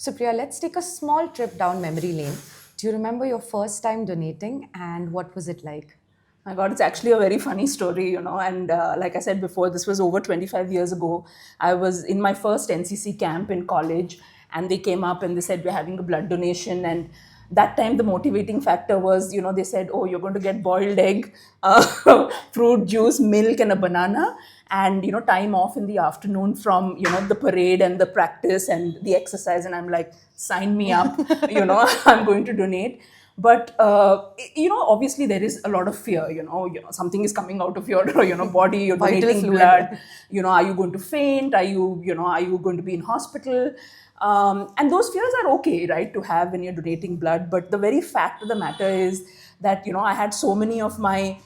So Priya, let's take a small trip down memory lane. Do you remember your first time donating and what was it like? My God, it's actually a very funny story, And like I said before, this was over 25 years ago. I was in my first NCC camp in college, and they came up and they said, we're having a blood donation. And that time, the motivating factor was, they said, oh, you're going to get boiled egg, fruit juice, milk, and a banana. And, time off in the afternoon from, the parade and the practice and the exercise. And I'm like, sign me up, I'm going to donate. But obviously there is a lot of fear. Something is coming out of your body. You're Vital donating fluid. blood. Are you going to faint? Are you going to be in hospital? And those fears are okay, right, to have when you're donating blood. But the very fact of the matter is that I had so many of my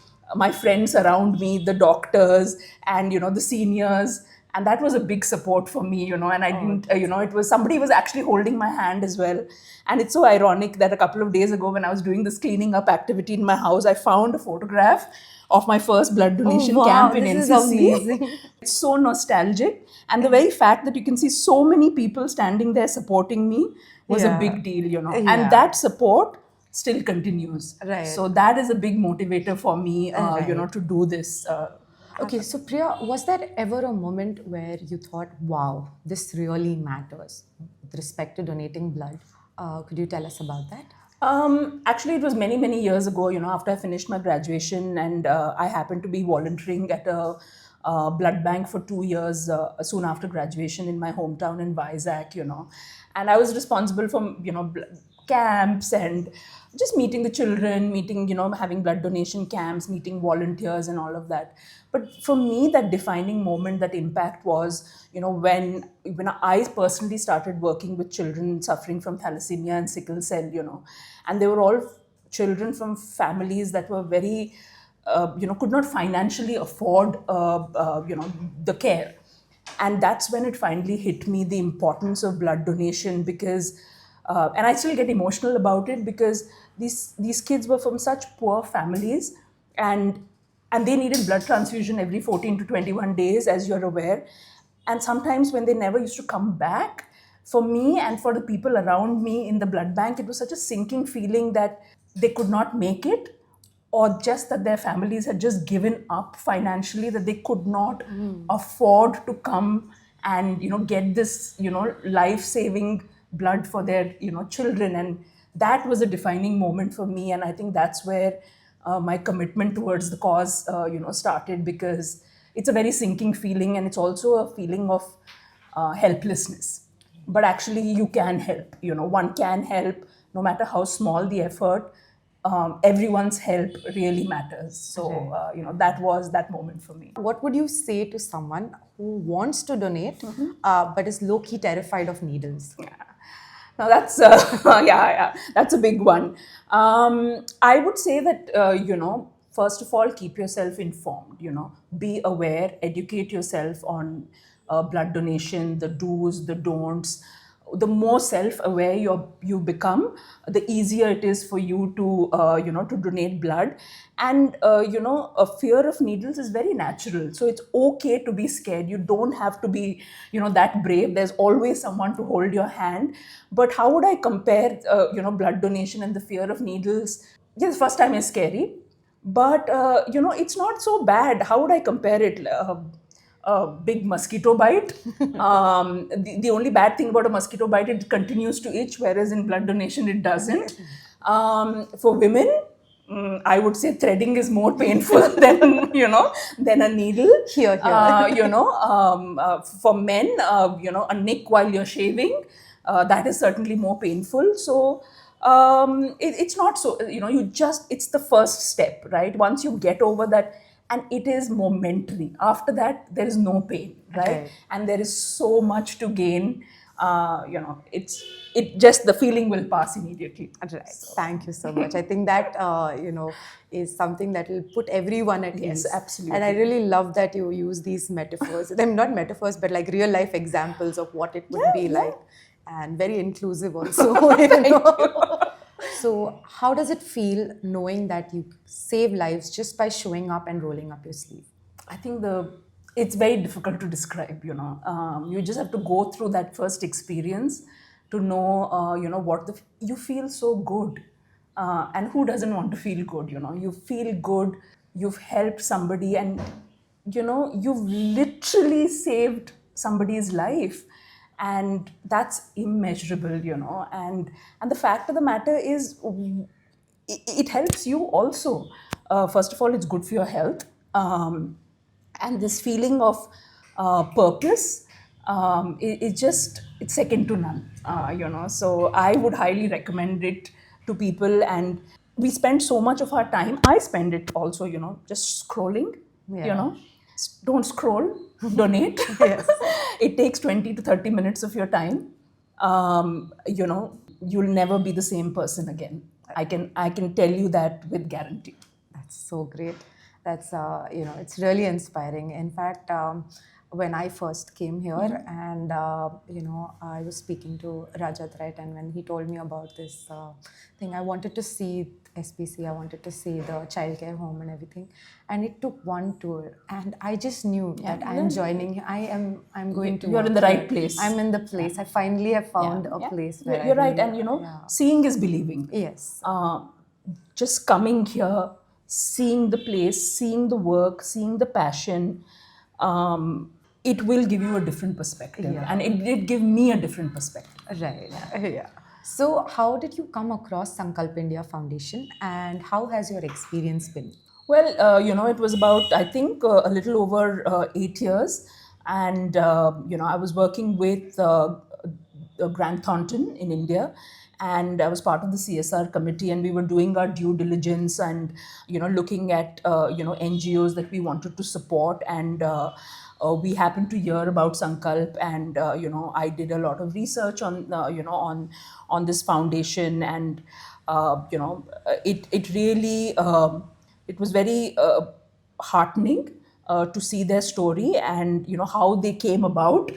friends around me, the doctors and the seniors, and that was a big support for me. And I didn't it was somebody was actually holding my hand as well. And it's so ironic that a couple of days ago, when I was doing this cleaning up activity in my house, I found a photograph of my first blood Oh donation wow, camp in this is NCC. amazing. It's so nostalgic, and the very fact that you can see so many people standing there supporting me was a Yeah. big deal. And Yeah. that support still continues. Right. So that is a big motivator for me, Right. to do this. Okay, so Priya, was there ever a moment where you thought, wow, this really matters with respect to donating blood? Could you tell us about that? Actually, it was many, many years ago, after I finished my graduation, and I happened to be volunteering at a blood bank for 2 years soon after graduation in my hometown in Vizag. And I was responsible for, camps and just meeting the children, meeting, having blood donation camps, meeting volunteers and all of that. But for me, that defining moment, that impact was, when I personally started working with children suffering from thalassemia and sickle cell, and they were all children from families that were very, could not financially afford, the care. And that's when it finally hit me, the importance of blood donation. Because and I still get emotional about it, because these kids were from such poor families, and they needed blood transfusion every 14 to 21 days, as you're aware. And sometimes when they never used to come back, for me and for the people around me in the blood bank, it was such a sinking feeling that they could not make it, or just that their families had just given up financially, that they could not afford to come and get this life saving blood for their children. And that was a defining moment for me, and I think that's where my commitment towards the cause started, because it's a very sinking feeling, and it's also a feeling of helplessness. But actually you can help. One can help, no matter how small the effort. Everyone's help really matters. So Right. that was that moment for me. What would you say to someone who wants to donate but is low key terrified of needles? Now that's yeah, that's a big one. I would say that first of all, keep yourself informed. Be aware, educate yourself on blood donation, the do's, the don'ts. The more self-aware you become, the easier it is for you to to donate blood. And a fear of needles is very natural, so it's okay to be scared. You don't have to be that brave. There's always someone to hold your hand. But how would I compare blood donation and the fear of needles? Yes, first time is scary, but it's not so bad. How would I compare it? A big mosquito bite. The only bad thing about a mosquito bite, it continues to itch, whereas in blood donation it doesn't. For women, I would say threading is more painful than a needle. Here, here. For men, a nick while you're shaving, that is certainly more painful. So it's not so, it's the first step, right? Once you get over that, and it is momentary. After that, there is no pain, right? Right. And there is so much to gain. It just, the feeling will pass immediately. Right. Thank you so much. I think that is something that will put everyone at Yes, ease. absolutely. And I really love that you use these metaphors. They're not metaphors, but like real life examples of what it would be like, and very inclusive also. So, how does it feel knowing that you save lives just by showing up and rolling up your sleeve? I think it's very difficult to describe. You just have to go through that first experience to know, you feel so good. And who doesn't want to feel good? You feel good, you've helped somebody, and you've literally saved somebody's life, and that's immeasurable. And the fact of the matter is, it helps you also. First of all, it's good for your health. And this feeling of purpose, it's second to none. So I would highly recommend it to people. And we spend so much of our time, I spend it also, just scrolling. Yeah. Don't scroll, donate. Yes. It takes 20 to 30 minutes of your time. You'll never be the same person again. I can tell you that with guarantee. That's so great. That's it's really inspiring. In fact, when I first came here, and I was speaking to Rajat, right, and when he told me about this thing, I wanted to see SPC, I wanted to see the childcare home and everything, and it took one tour, and I just knew that I'm joining. I'm going to. You're in work the right here. place. I'm in the place. I finally have found a place where You're I right. really, And yeah. seeing is believing. Yes. Just coming here, seeing the place, seeing the work, seeing the passion, it will give you a different perspective. Yeah. And it did give me a different perspective. Right. Yeah. So, how did you come across Sankalp India Foundation, and how has your experience been? Well, it was about, I think, a little over 8 years. And, I was working with Grant Thornton in India. And I was part of the CSR committee, and we were doing our due diligence and, looking at, NGOs that we wanted to support. And we happened to hear about Sankalp, and, I did a lot of research on this foundation. And, it really, it was very heartening to see their story, and how they came about.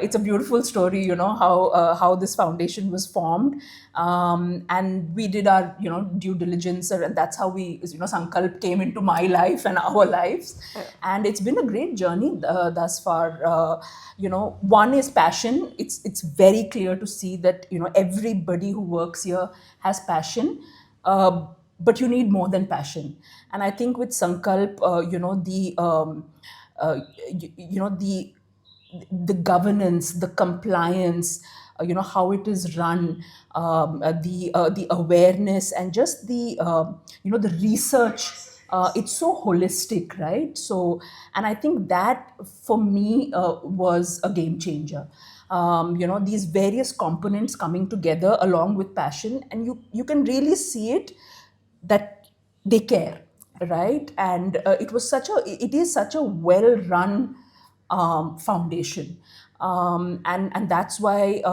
It's a beautiful story, how this foundation was formed. And we did our due diligence, and that's how Sankalp came into my life and our lives. And it's been a great journey thus far. One is passion. It's very clear to see that everybody who works here has passion. But you need more than passion. And I think with Sankalp, the governance, the compliance, how it is run, the awareness, and just the research. It's so holistic, right? So, and I think that for me was a game changer. These various components coming together along with passion, and you can really see it that they care, right? And it is such a well run foundation. And that's why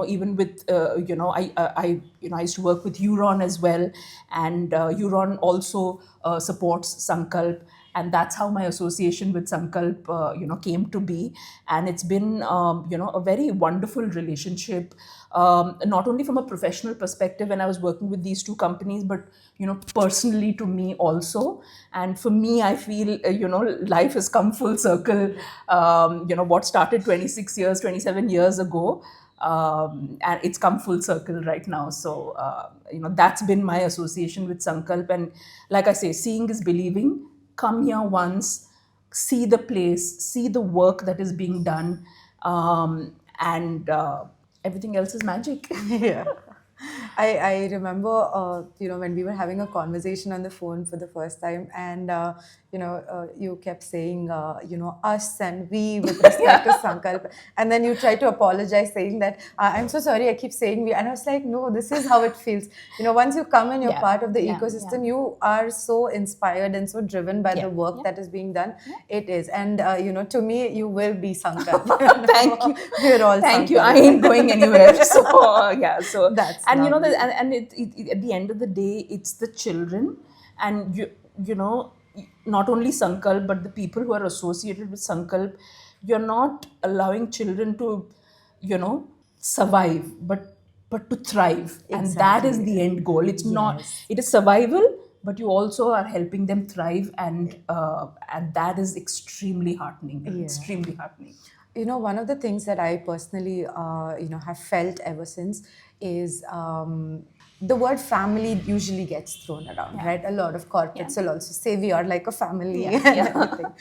even with I used to work with Euron as well. And Euron also supports Sankalp, and that's how my association with Sankalp came to be. And it's been a very wonderful relationship, not only from a professional perspective when I was working with these two companies, but personally to me also. And for me, I feel life has come full circle. What started 26 years, 27 years ago, and it's come full circle right now. So that's been my association with Sankalp. And like I say, seeing is believing. Come here once, see the place, see the work that is being done, and everything else is magic. Yeah. I remember, when we were having a conversation on the phone for the first time, and, you kept saying, us and we with respect to Sankalp. And then you tried to apologize, saying that, I'm so sorry, I keep saying we. And I was like, no, this is how it feels. Once you come and you're part of the ecosystem, you are so inspired and so driven by the work that is being done. It is. And, to me, you will be Sankalp. Thank you. We're all Thank you. Sankalp. I ain't going anywhere. So yeah. So That's and lovely. at the end of the day, it's the children, and not only Sankalp, but the people who are associated with Sankalp. You're not allowing children to survive, but to thrive. And that is the end goal. It's not. It is survival, but you also are helping them thrive, and that is extremely heartening. Extremely heartening. One of the things that I personally, have felt ever since is the word family usually gets thrown around, Yeah. right? A lot of Yeah. corporates will also say we are like a family Yeah. and Yeah. everything.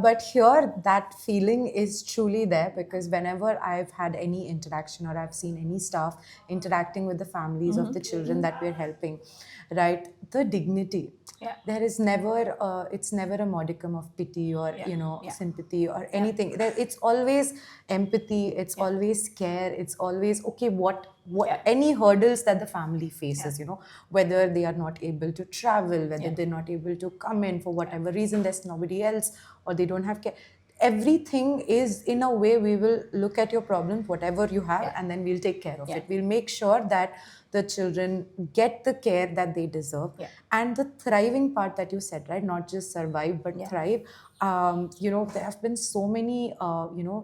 But here, that feeling is truly there because whenever I've had any interaction or I've seen any staff interacting with the families of the children that we're helping, right? The dignity, Yeah. there is never it's never a modicum of pity or Yeah. Yeah. sympathy or Yeah. anything. It's always empathy, it's Yeah. always care, it's always okay, what Yeah. any hurdles that the family Yeah. faces, whether they are not able to travel, whether Yeah. they're not able to come in for Yeah. whatever reason, there's nobody else, or they don't have care. Everything is, in a way, we will look at your problems, whatever you have, Yeah. and then we'll take care of Yeah. it. We'll make sure that the children get the care that they deserve. Yeah. And the thriving part that you said, right, not just survive but Yeah. thrive. There have been so many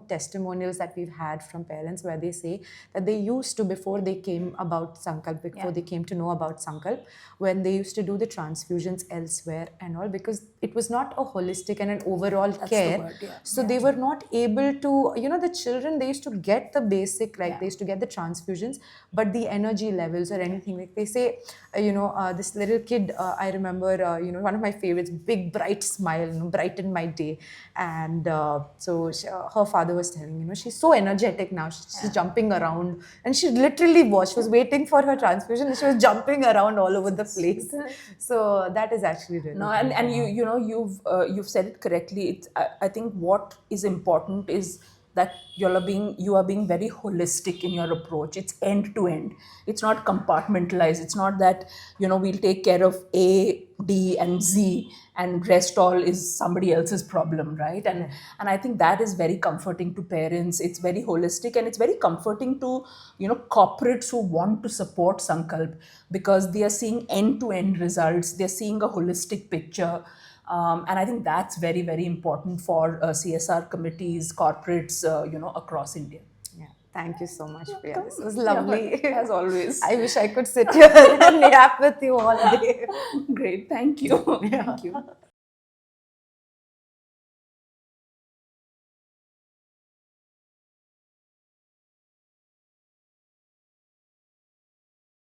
testimonials that we've had from parents where they say that they used to, before they came about Sankalp, before Yeah. they came to know about Sankalp, when they used to do the transfusions elsewhere and all, because it was not a holistic and an overall That's the care. word. Yeah. So Yeah. they were not able to, the children, they used to get the basic, like Yeah. they used to get the transfusions, but the energy levels or anything, like they say, this little kid, I remember, one of my favorites, big bright smile, brightened my day. And her father was telling, she's so energetic now, she's jumping around, and she literally was, she was waiting for her transfusion and she was jumping around all over the place. So that is actually really No, good. and you've said it correctly. I think what is important is that you are being very holistic in your approach. It's end to end. It's not compartmentalized. It's not that we'll take care of A, D, and Z, and rest all is somebody else's problem, right? And I think that is very comforting to parents. It's very holistic, and it's very comforting to corporates who want to support Sankalp, because they are seeing end to end results. They're seeing a holistic picture. And I think that's very, very important for CSR committees, corporates, across India. Yeah. Thank you so much, Priya. This was Yeah, lovely. as always. I wish I could sit here and nap with you all day. Great. Thank you. Yeah. Thank you.